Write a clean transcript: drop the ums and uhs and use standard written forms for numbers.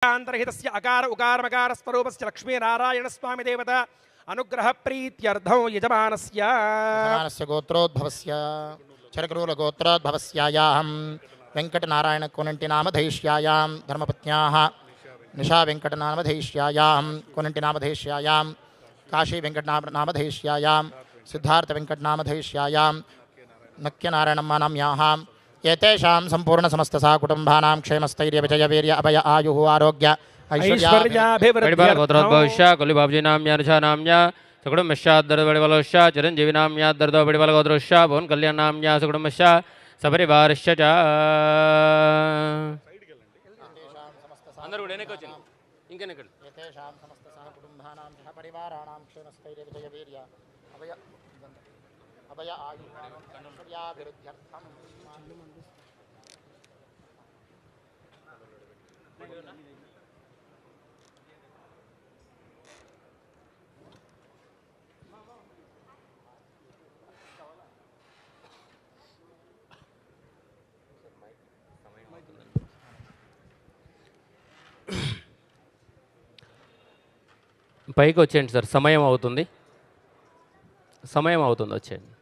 అంతర్హితస్య అకార ఉకారమకార స్వరూపస్య లక్ష్మీనారాయణస్వామి దేవత అనుగ్రహ ప్రీత్యర్థం యజమానస్య గోత్రోద్భవస్య చరకరూల గోత్రోద్భవస్యాయాహం వెంకటనారాయణ కోనంటి నామధైష్యాయాం ధర్మపత్న్యాః నిషా వెంకటనామధైష్యాయాం కోనంటి నామధైష్యాయాం కాశీ వెంకటనామధైష్యాయాం సిద్ధార్థ వెంకటనామధైష్యాయాం నక్యనారాయణమ్మ నామ్యాః ఏతేషాం సంపూర్ణ సమస్త సా కుటుంబానాం క్షేమస్థైర్య విజయ వీర్య అభయ ఆయు ఆరోగ్య ఐశ్వర్యాభివృద్ధ్యర్థం కొలి బాబుజీ నామ్యానుషా నామ్య సుకుటుంబశ్చాద్దర్దబడిబలోశ్చ చిరంజీవి నామ్యాద్దర్దబడిబలగోద్రోశ్చ భువన్ కళ్యాణ నామ్యా సుకుటుంబశ్చ సపరివారశ్చ అందరూ కూడా వెనక్కి వచ్చాను ఇంకెనక్కడ ఏతేషాం సమస్త సా కుటుంబానాం సహపరివారాణాం క్షేమస్థైర్య విజయ వీర్య అభయ ఆయు ఐశ్వర్యాభివృద్ధ్యర్థం పైకి వచ్చేయండి సార్, సమయం అవుతుంది వచ్చేయండి.